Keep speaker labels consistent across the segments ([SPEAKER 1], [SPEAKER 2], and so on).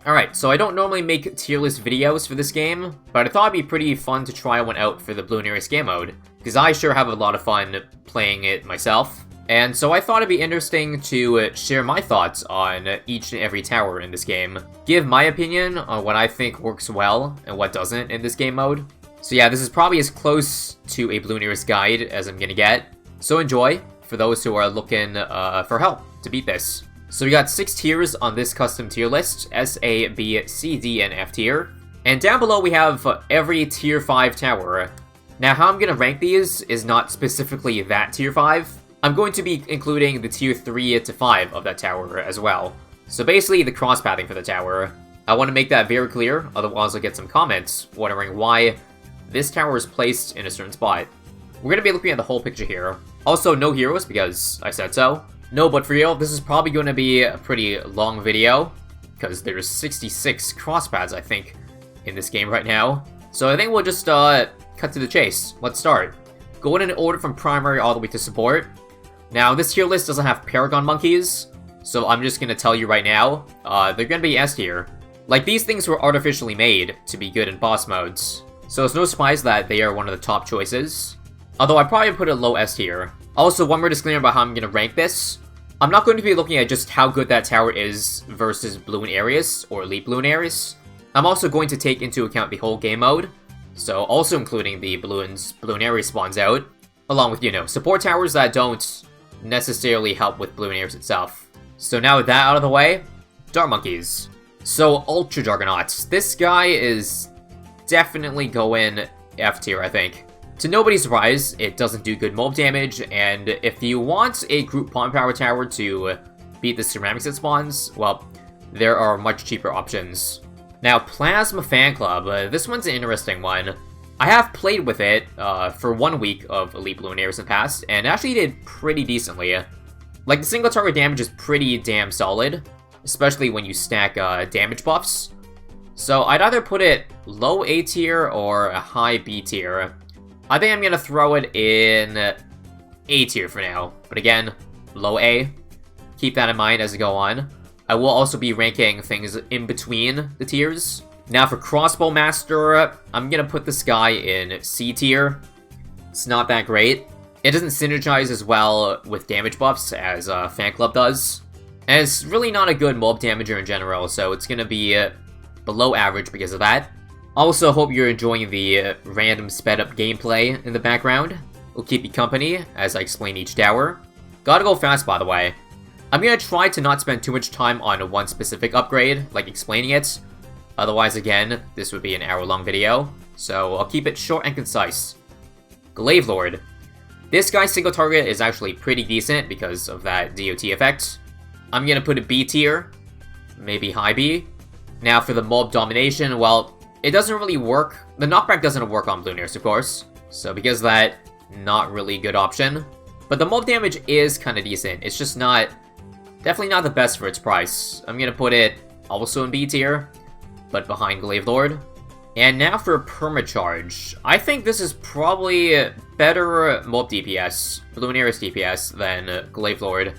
[SPEAKER 1] Alright, so I don't normally make tier list videos for this game, but I thought it'd be pretty fun to try one out for the Bloonarius game mode, because I sure have a lot of fun playing it myself. And so I thought it'd be interesting to share my thoughts on each and every tower in this game, give my opinion on what I think works well and what doesn't in this game mode. So yeah, this is probably as close to a Bloonarius guide as I'm gonna get, so enjoy for those who are looking for help to beat this. So we got 6 tiers on this custom tier list, S, A, B, C, D, and F tier. And down below we have every tier 5 tower. Now how I'm going to rank these is not specifically that tier 5. I'm going to be including the tier 3 to 5 of that tower as well. So basically the cross-pathing for the tower. I want to make that very clear, otherwise I'll get some comments wondering why this tower is placed in a certain spot. We're going to be looking at the whole picture here. Also, no heroes because I said so. No, but for real, this is probably going to be a pretty long video, because there's 66 crosspaths, I think, in this game right now. So I think we'll just cut to the chase. Let's start. Going in order from primary all the way to support. Now, this tier list doesn't have Paragon Monkeys, so I'm just going to tell you right now, they're going to be S tier. Like, these things were artificially made to be good in boss modes, so it's no surprise that they are one of the top choices. Although I probably put it low S tier. Also, one more disclaimer about how I'm going to rank this. I'm not going to be looking at just how good that tower is versus Bloonarius or Elite Bloonarius. I'm also going to take into account the whole game mode, so also including the Bloonarius spawns out, along with, you know, support towers that don't necessarily help with Bloonarius itself. So now with that out of the way, Dart Monkeys. So Ultra Juggernauts. This guy is definitely going F tier, I think. To nobody's surprise, it doesn't do good mob damage, and if you want a group pawn power tower to beat the ceramics it spawns, well, there are much cheaper options. Now, Plasma Fan Club, this one's an interesting one. I have played with it for 1 week of Elite Bloonarius in the past, and actually did pretty decently. Like, the single target damage is pretty damn solid, especially when you stack damage buffs. So I'd either put it low A tier or a high B tier. I think I'm going to throw it in A tier for now, but again, low A. Keep that in mind as I go on. I will also be ranking things in between the tiers. Now for Crossbow Master, I'm going to put this guy in C tier. It's not that great. It doesn't synergize as well with damage buffs as Fan Club does. And it's really not a good mob damager in general, so it's going to be below average because of that. Also, hope you're enjoying the random sped up gameplay in the background. We'll keep you company as I explain each tower. Gotta go fast, by the way. I'm gonna try to not spend too much time on one specific upgrade, like explaining it. Otherwise, again, this would be an hour-long video, so I'll keep it short and concise. Glaive Lord. This guy's single target is actually pretty decent because of that DOT effect. I'm gonna put a B tier, maybe high B. Now for the mob domination, well, it doesn't really work. The knockback doesn't work on Bloonarius, of course. So because of that, not really good option. But the mob damage is kind of decent. It's just not... definitely not the best for its price. I'm gonna put it also in B tier, but behind Glaive Lord. And now for Permacharge. I think this is probably better mob DPS, Bloonarius DPS, than Glaive Lord.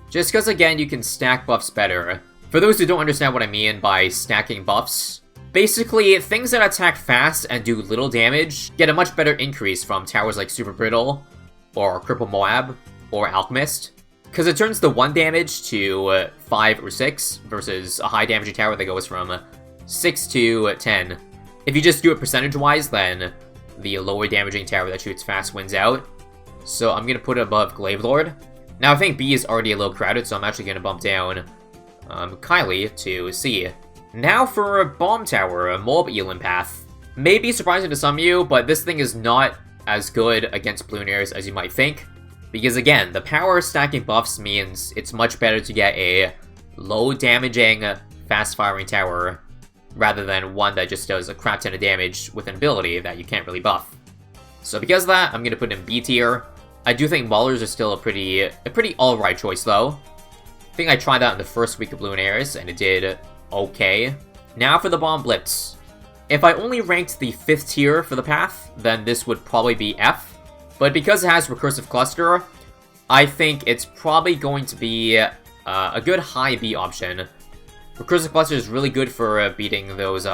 [SPEAKER 1] Just because, again, you can stack buffs better. For those who don't understand what I mean by stacking buffs, basically, things that attack fast and do little damage get a much better increase from towers like Super Brittle, or Cripple Moab, or Alchemist. Because it turns the 1 damage to 5 or 6, versus a high damaging tower that goes from 6 to 10. If you just do it percentage-wise, then the lower damaging tower that shoots fast wins out. So I'm going to put it above Glaive Lord. Now I think B is already a little crowded, so I'm actually going to bump down Kylie to C. Now for a Bomb Tower, a Mob Elan Path. May be surprising to some of you, but this thing is not as good against Bloonarius as you might think. Because again, the power stacking buffs means it's much better to get a low damaging, fast firing tower, rather than one that just does a crap ton of damage with an ability that you can't really buff. So because of that, I'm going to put in B tier. I do think Maulers are still a pretty alright choice though. I think I tried that in the first week of Bloonarius, and it did okay. Now for the Bomb Blitz. If I only ranked the 5th tier for the path, then this would probably be F. But because it has Recursive Cluster, I think it's probably going to be a good high B option. Recursive Cluster is really good for beating those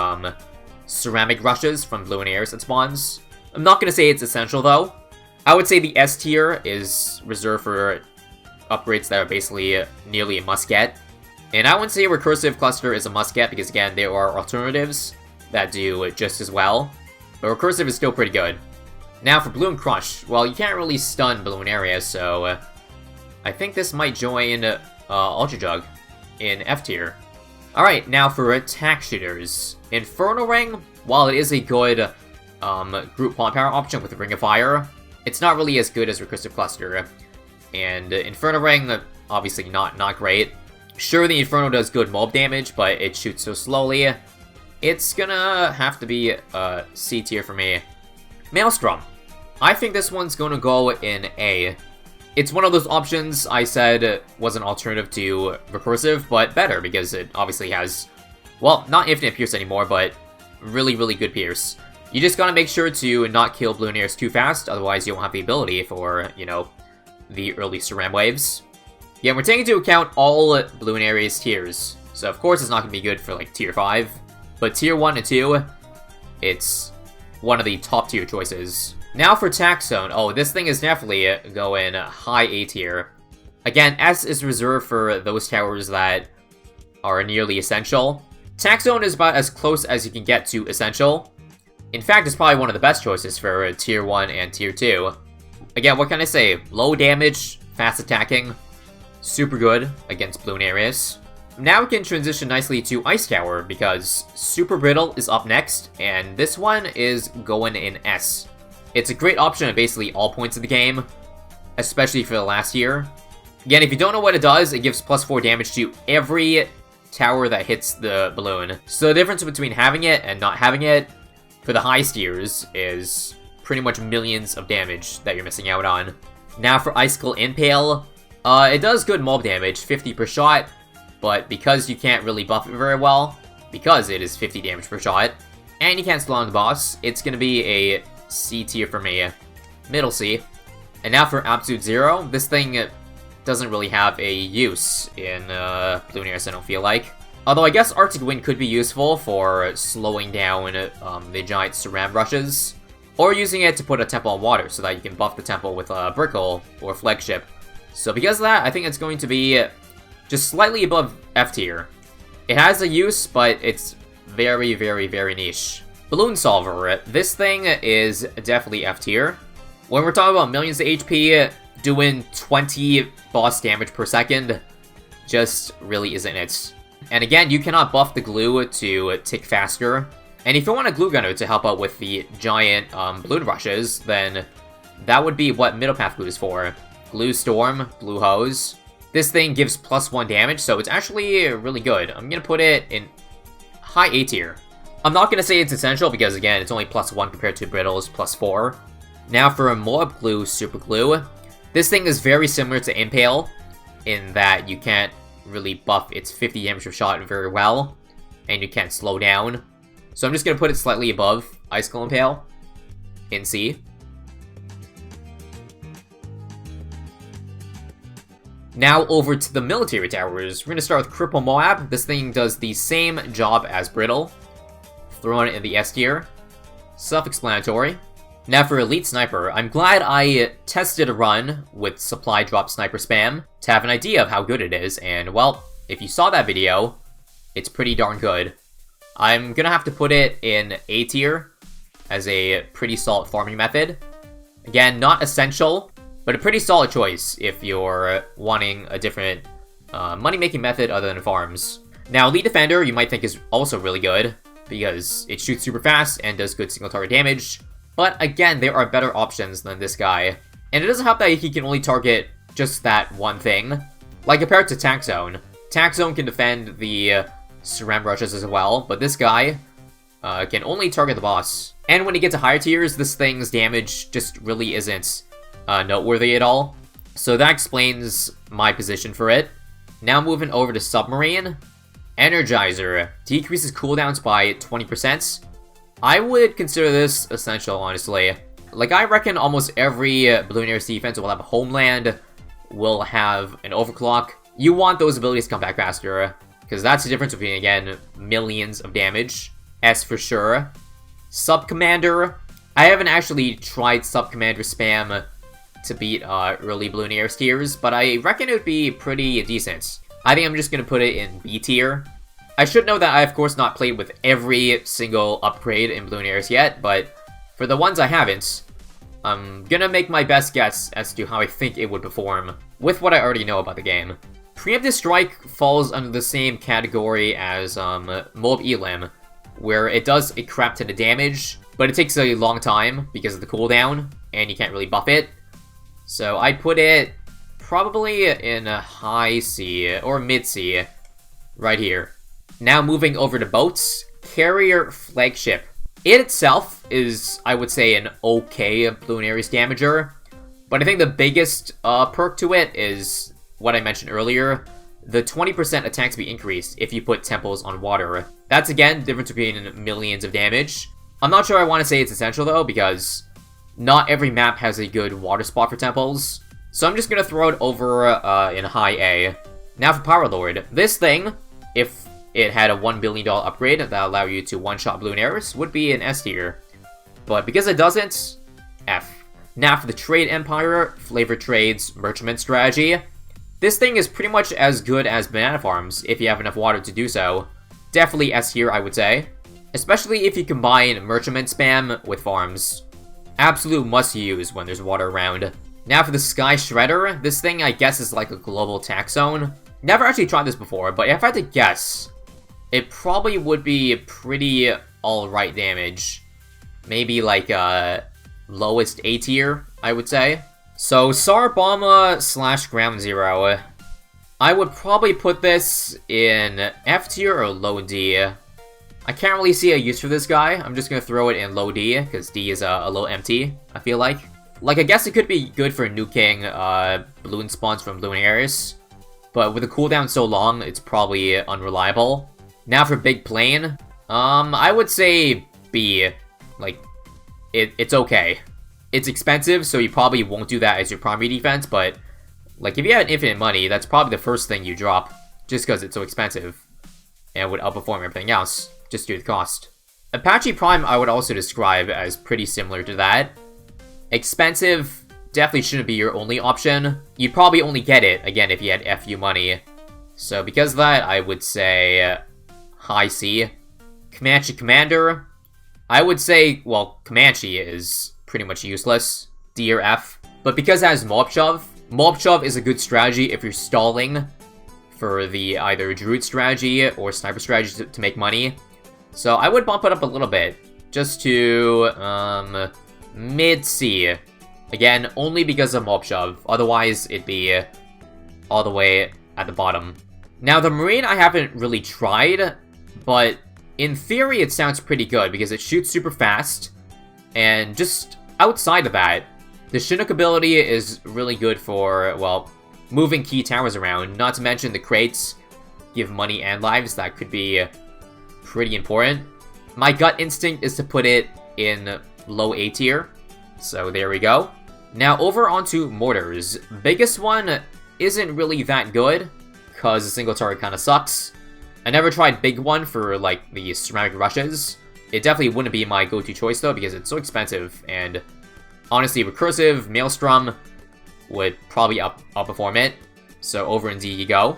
[SPEAKER 1] ceramic rushes from Bloonarius that spawns. I'm not gonna say it's essential though. I would say the S tier is reserved for upgrades that are basically nearly a must-get. And I wouldn't say Recursive Cluster is a must-get because, again, there are alternatives that do just as well. But Recursive is still pretty good. Now for Bloon Crush, well, you can't really stun Bloonarius, so I think this might join Ultra Jug in F tier. Alright, now for attack shooters. Inferno Ring, while it is a good group pop power option with Ring of Fire, it's not really as good as Recursive Cluster. And Inferno Ring, obviously not great. Sure, the Inferno does good mob damage, but it shoots so slowly. It's gonna have to be C tier for me. Maelstrom. I think this one's gonna go in A. It's one of those options I said was an alternative to Recursive, but better, because it obviously has, well, not infinite pierce anymore, but really, really good pierce. You just gotta make sure to not kill Bloonarius too fast, otherwise you won't have the ability for, you know, the early Ceram waves. Yeah, we're taking into account all Bloonarius tiers, so of course it's not gonna be good for, like, tier 5, but tier 1 and 2, it's one of the top tier choices. Now for Tax Zone. Oh, this thing is definitely going high A tier. Again, S is reserved for those towers that are nearly essential. Tax Zone is about as close as you can get to essential. In fact, it's probably one of the best choices for tier 1 and tier 2. Again, what can I say? Low damage, fast attacking, super good against Bloonarius. Now we can transition nicely to Ice Tower, because Super Brittle is up next, and this one is going in S. It's a great option at basically all points of the game, especially for the last tier. Again, if you don't know what it does, it gives +4 damage to every tower that hits the balloon. So the difference between having it and not having it for the highest tiers is pretty much millions of damage that you're missing out on. Now for Icicle Impale, it does good mob damage, 50 per shot, but because you can't really buff it very well, because it is 50 damage per shot, and you can't slow down the boss, it's gonna be a C tier for me. Middle C. And now for Absolute Zero, this thing doesn't really have a use in Bloonarius, I don't feel like. Although I guess Arctic Wind could be useful for slowing down the giant Ceram rushes, or using it to put a temple on water so that you can buff the temple with a Brickle or Flagship. So because of that, I think it's going to be just slightly above F tier. It has a use, but it's very, very, very niche. Balloon Solver. This thing is definitely F tier. When we're talking about millions of HP, doing 20 boss damage per second just really isn't it. And again, you cannot buff the glue to tick faster. And if you want a glue gunner to help out with the giant balloon rushes, then that would be what Middle Path Glue is for. Glue Storm, Blue Hose. This thing gives +1 damage, so it's actually really good. I'm gonna put it in high A tier. I'm not gonna say it's essential because, again, it's only +1 compared to Brittle's +4. Now for a Moab Glue Super Glue. This thing is very similar to Impale in that you can't really buff its 50 damage per shot very well, and you can't slow down. So I'm just gonna put it slightly above Icicle Impale in C. Now over to the military towers. We're gonna start with Cripple Moab. This thing does the same job as Brittle. Throwing it in the S tier. Self-explanatory. Now for Elite Sniper, I'm glad I tested a run with Supply Drop Sniper Spam to have an idea of how good it is, and well, if you saw that video, it's pretty darn good. I'm gonna have to put it in A tier as a pretty solid farming method. Again, not essential, but a pretty solid choice if you're wanting a different money-making method other than farms. Now, Elite Defender, you might think is also really good, because it shoots super fast and does good single target damage. But again, there are better options than this guy. And it doesn't help that he can only target just that one thing. Like compared to Tax Zone. Tax Zone can defend the Ceram rushes as well, but this guy can only target the boss. And when you get to higher tiers, this thing's damage just really isn't noteworthy at all. So that explains my position for it. Now moving over to Submarine. Energizer decreases cooldowns by 20%. I would consider this essential, honestly. Like, I reckon almost every Bloonarius defense will have a Homeland, will have an Overclock. You want those abilities to come back faster. because that's the difference between, again, millions of damage. S for sure. Sub-Commander. I haven't actually tried Sub-Commander spam to beat early Bloonarius tiers, but I reckon it would be pretty decent. I think I'm just going to put it in B tier. I should know that I, of course, not played with every single upgrade in Bloonarius yet, but for the ones I haven't, I'm gonna make my best guess as to how I think it would perform with what I already know about the game. Preemptive Strike falls under the same category as Mob Elim, where it does a crap ton of damage, but it takes a long time because of the cooldown, and you can't really buff it. So I'd put it probably in a high C, or mid C, right here. Now moving over to boats, Carrier Flagship. It itself is, I would say, an okay Bloonarius damager, but I think the biggest perk to it is what I mentioned earlier, the 20% attack speed increase if you put temples on water. That's, again, the difference between millions of damage. I'm not sure I want to say it's essential, though, because not every map has a good water spot for temples, so I'm just going to throw it over in high A. Now for Power Lord. This thing, if it had a $1 billion upgrade that allow you to one-shot Bloonarius, would be an S tier. But because it doesn't, F. Now for the Trade Empire, Flavor Trades, Merchantment Strategy. This thing is pretty much as good as Banana Farms, if you have enough water to do so. Definitely S tier, I would say. Especially if you combine Merchantment Spam with Farms. Absolute must-use when there's water around. Now for the Sky Shredder, this thing I guess is like a global tax zone. Never actually tried this before, but if I had to guess, it probably would be pretty alright damage. Maybe like lowest A tier, I would say. So Sarbama / Ground Zero. I would probably put this in F tier or low D. I can't really see a use for this guy. I'm just gonna throw it in low D, because D is a little empty, I feel like. Like, I guess it could be good for nuking balloon spawns from Bloonarius, but with the cooldown so long, it's probably unreliable. Now for Big Plane, I would say B. Like, it's okay. It's expensive, so you probably won't do that as your primary defense, but, like, if you have infinite money, that's probably the first thing you drop, just because it's so expensive, and would outperform everything else, just due to the cost. Apache Prime I would also describe as pretty similar to that. Expensive definitely shouldn't be your only option. You'd probably only get it, again, if you had FU money. So because of that, I would say high C. Comanche Commander, I would say, well, Comanche is pretty much useless, D or F. But because it has Mob Shove is a good strategy if you're stalling for the either Druid strategy or Sniper strategy to make money. So I would bump it up a little bit, just to, mid-C. Again, only because of Mob Shove, otherwise it'd be all the way at the bottom. Now the Marine I haven't really tried, but in theory it sounds pretty good because it shoots super fast, and just outside of that, the Chinook ability is really good for, well, moving key towers around, not to mention the crates give money and lives. That could be pretty important. My gut instinct is to put it in low A tier, so there we go. Now over onto mortars. Biggest one isn't really that good, because the single target kind of sucks. I never tried big one for like the ceramic rushes. It definitely wouldn't be my go-to choice though, because it's so expensive, and honestly recursive Maelstrom would probably outperform it. So over in D you go.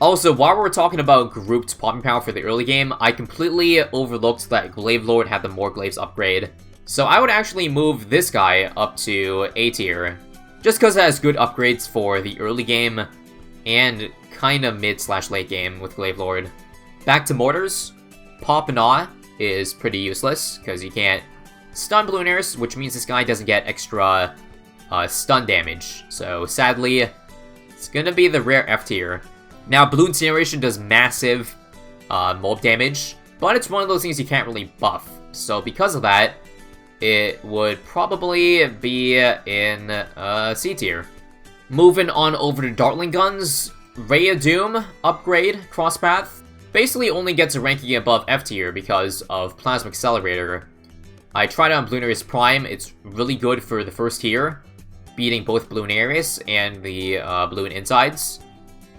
[SPEAKER 1] Also, while we're talking about grouped popping power for the early game, I completely overlooked that Glaive Lord had the More Glaives upgrade. So I would actually move this guy up to A tier, just because it has good upgrades for the early game, and kind of mid/late game with Glaive Lord. Back to mortars. Pop and Awe is pretty useless, because you can't stun Bloonarius, which means this guy doesn't get extra stun damage. So sadly, it's gonna be the rare F tier. Now, Bloon Incineration does massive mob damage, but it's one of those things you can't really buff. So because of that, it would probably be in C tier. Moving on over to Dartling Guns, Ray of Doom upgrade Crosspath basically only gets a ranking above F tier because of Plasma Accelerator. I tried it on Bloonarius Prime. It's really good for the first tier, beating both Bloonarius and the Bloon Insides.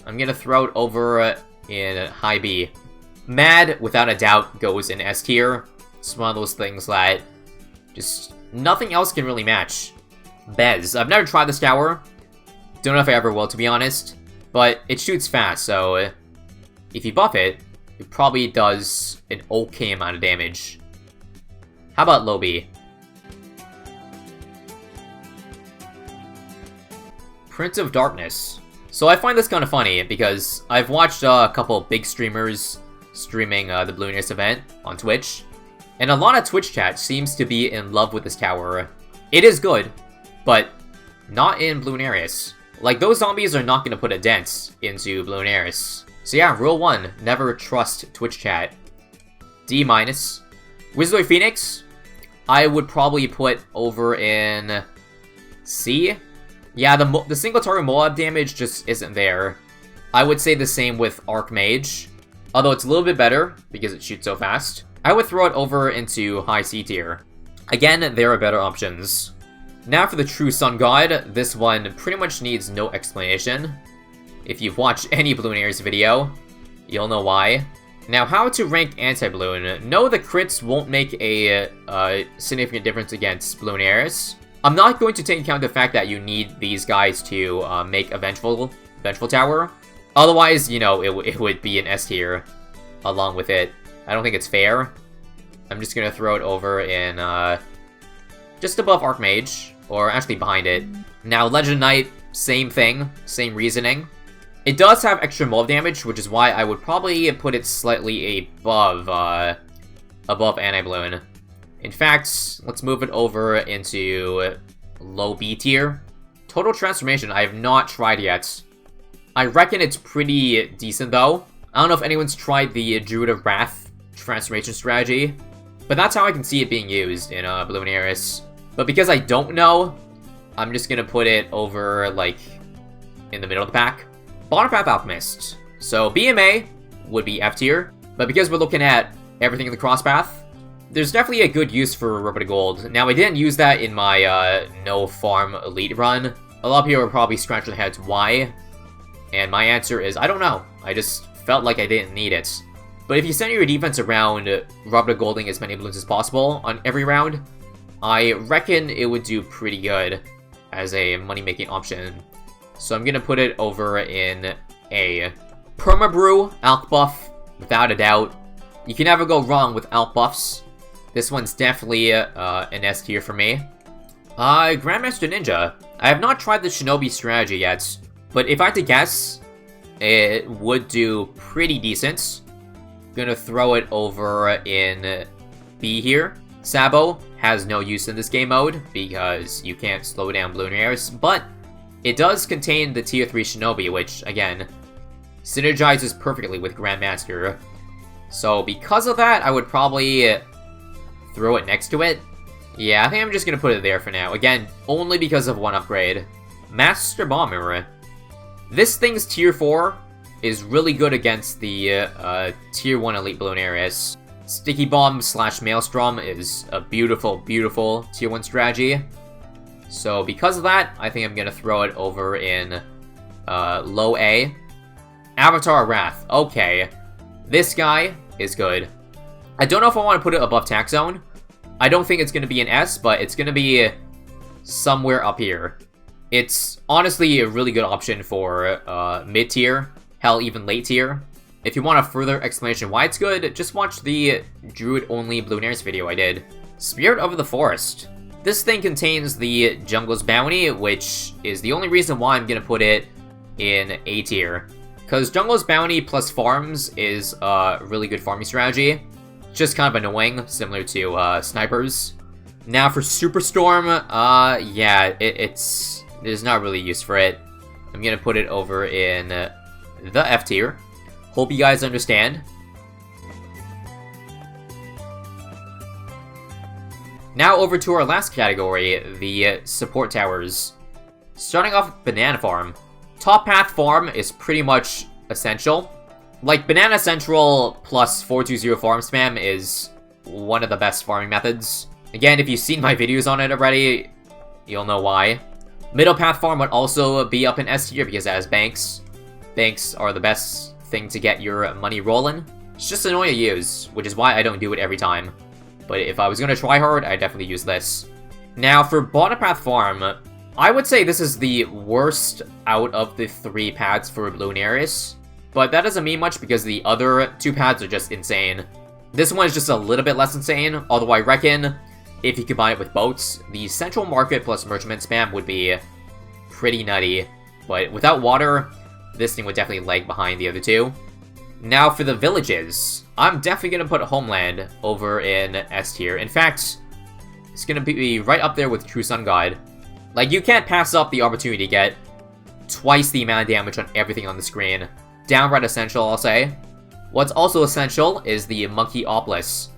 [SPEAKER 1] I'm gonna throw it over in high B. Mad, without a doubt, goes in S tier. It's one of those things that just nothing else can really match. Bez. I've never tried this tower. Don't know if I ever will, to be honest. But it shoots fast, so if you buff it, it probably does an okay amount of damage. How about low B? Prince of Darkness. So I find this kind of funny, because I've watched a couple big streamers streaming the Bloonarius event on Twitch, and a lot of Twitch chat seems to be in love with this tower. It is good, but not in Bloonarius. Like, those zombies are not going to put a dent into Bloonarius. So yeah, rule 1, never trust Twitch chat. D-. Wizard Phoenix, I would probably put over in C. Yeah, the single target Moab damage just isn't there. I would say the same with Archmage, although it's a little bit better because it shoots so fast. I would throw it over into high C tier. Again, there are better options. Now for the True Sun God, this one pretty much needs no explanation. If you've watched any Bloonarius video, you'll know why. Now, how to rank anti-Bloon. No, the crits won't make a significant difference against Bloonarius. I'm not going to take into account the fact that you need these guys to make a Vengeful Tower. Otherwise, you know, it would be an S tier along with it. I don't think it's fair. I'm just gonna throw it over in just above Archmage, or actually behind it. Now, Legend Knight, same thing, same reasoning. It does have extra mob damage, which is why I would probably put it slightly above Anti-Bloon. In fact, let's move it over into low B tier. Total Transformation, I have not tried yet. I reckon it's pretty decent, though. I don't know if anyone's tried the Druid of Wrath transformation strategy, but that's how I can see it being used in Bloonarius. But because I don't know, I'm just gonna put it over, like, in the middle of the pack. Bottom Path Alchemist. So BMA would be F tier, but because we're looking at everything in the cross path, there's definitely a good use for Rubber to Gold. Now, I didn't use that in my no farm elite run. A lot of people are probably scratching their heads why, and my answer is I don't know. I just felt like I didn't need it. But if you center your defense around Rubber to Golding as many balloons as possible on every round, I reckon it would do pretty good as a money-making option. So I'm gonna put it over in A. Permabrew, Alch buff, without a doubt. You can never go wrong with Alch buffs. This one's definitely an S tier for me. Grandmaster Ninja. I have not tried the Shinobi strategy yet, but if I had to guess, it would do pretty decent. Gonna throw it over in B here. Sabo has no use in this game mode because you can't slow down Bloonarius, but it does contain the tier 3 Shinobi, which, again, synergizes perfectly with Grandmaster. So because of that, I would probably throw it next to it. Yeah, I think I'm just gonna put it there for now. Again, only because of one upgrade. Master Bomber. This thing's tier 4 is really good against the tier 1 Elite Bloonarius. Sticky Bomb / Maelstrom is a beautiful, beautiful tier 1 strategy. So because of that, I think I'm gonna throw it over in low A. Avatar Wrath. Okay, this guy is good. I don't know if I want to put it above Tax Zone. I don't think it's gonna be an S, but it's gonna be somewhere up here. It's honestly a really good option for mid tier, hell, even late tier. If you want a further explanation why it's good, just watch the Druid-only Bloonarius video I did. Spirit of the Forest. This thing contains the Jungle's Bounty, which is the only reason why I'm gonna put it in A tier. Because Jungle's Bounty plus farms is a really good farming strategy. Just kind of annoying, similar to snipers. Now for Superstorm, yeah, there's not really use for it. I'm gonna put it over in the F tier. Hope you guys understand. Now over to our last category, the support towers. Starting off with Banana Farm. Top path farm is pretty much essential. Like, Banana Central plus 420 farm spam is one of the best farming methods. Again, if you've seen my videos on it already, you'll know why. Middle path farm would also be up in S tier because it has banks. Banks are the best thing to get your money rolling. It's just annoying to use, which is why I don't do it every time. But if I was gonna try hard, I'd definitely use this. Now, for Bottom Path Farm, I would say this is the worst out of the 3 paths for Bloonarius. But that doesn't mean much because the other 2 paths are just insane. This one is just a little bit less insane, although I reckon if you combine it with boats, the Central Market plus Merchantman spam would be pretty nutty. But without water, this thing would definitely lag behind the other 2. Now for the villages, I'm definitely going to put Homeland over in S tier. In fact, it's going to be right up there with True Sun God. Like, you can't pass up the opportunity to get twice the amount of damage on everything on the screen. Downright essential, I'll say. What's also essential is the Monkey Obelisk.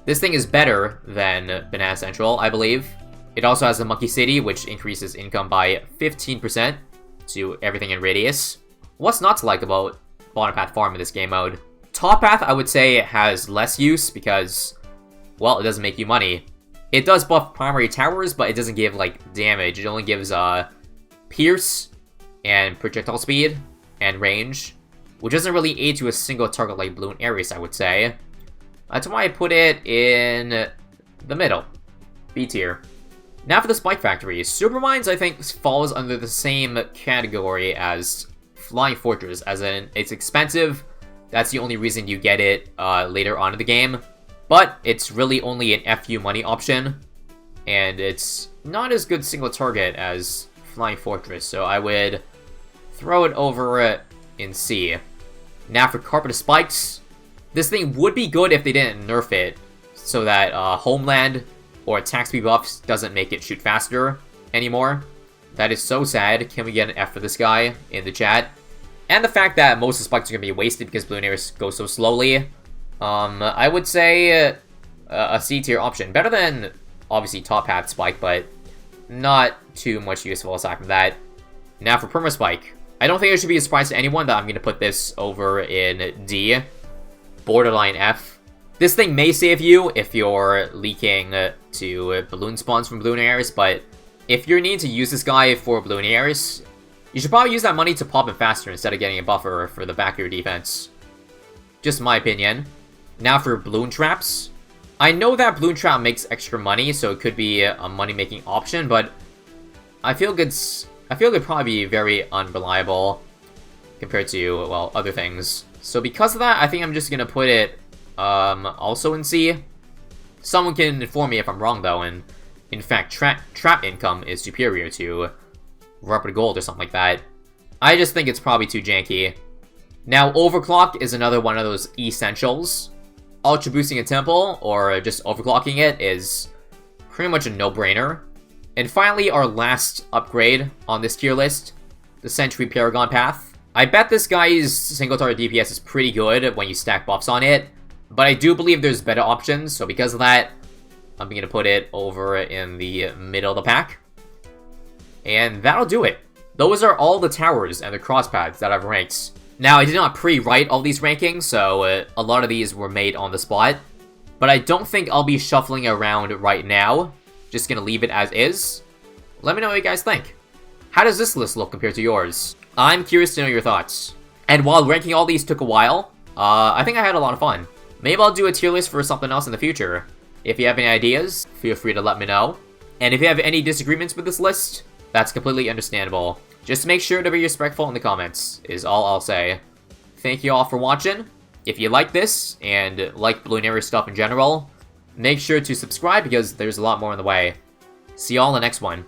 [SPEAKER 1] This thing is better than Banana Central, I believe. It also has a Monkey City, which increases income by 15% to everything in Radius. What's not to like about Bottom Path Farm in this game mode? Top Path, I would say, has less use because, well, it doesn't make you money. It does buff primary towers, but it doesn't give, like, damage. It only gives, Pierce, and projectile speed, and range, which doesn't really aid to a single target like Bloonarius, I would say. That's why I put it in the middle, B tier. Now for the Spike Factory. Supermines, I think, falls under the same category as Flying Fortress, as in, it's expensive. That's the only reason you get it later on in the game. But it's really only an FU money option, and it's not as good single target as Flying Fortress, so I would throw it over in C. Now for Carpet Spikes, this thing would be good if they didn't nerf it, so that Homeland or attack speed buffs doesn't make it shoot faster anymore. That is so sad. Can we get an F for this guy in the chat? And the fact that most of the spikes are going to be wasted because Bloonarius goes so slowly. I would say a C tier option. Better than, obviously, Top Path Spike, but not too much useful aside from that. Now for Perma Spike. I don't think it should be a surprise to anyone that I'm going to put this over in D. Borderline F. This thing may save you if you're leaking to balloon spawns from Bloonarius, but if you're needing to use this guy for Bloonarius, you should probably use that money to pop him faster instead of getting a buffer for the back of your defense. Just my opinion. Now for Bloon Traps. I know that Bloon Trap makes extra money, so it could be a money-making option, but I feel it'd probably be very unreliable compared to, well, other things. So because of that, I think I'm just gonna put it also in C. Someone can inform me if I'm wrong, though, and in fact, trap income is superior to Rubber Gold or something like that. I just think it's probably too janky. Now, Overclock is another one of those essentials. Ultra boosting a temple, or just overclocking it, is pretty much a no-brainer. And finally, our last upgrade on this tier list, the Century Paragon Path. I bet this guy's single target DPS is pretty good when you stack buffs on it, but I do believe there's better options, so because of that, I'm going to put it over in the middle of the pack. And that'll do it. Those are all the towers and the cross paths that I've ranked. Now, I did not pre-write all these rankings, so a lot of these were made on the spot. But I don't think I'll be shuffling around right now. Just gonna leave it as is. Let me know what you guys think. How does this list look compared to yours? I'm curious to know your thoughts. And while ranking all these took a while, I think I had a lot of fun. Maybe I'll do a tier list for something else in the future. If you have any ideas, feel free to let me know. And if you have any disagreements with this list, that's completely understandable. Just make sure to be respectful in the comments, is all I'll say. Thank you all for watching. If you like this, and like Bloonarius stuff in general, make sure to subscribe because there's a lot more on the way. See y'all in the next one.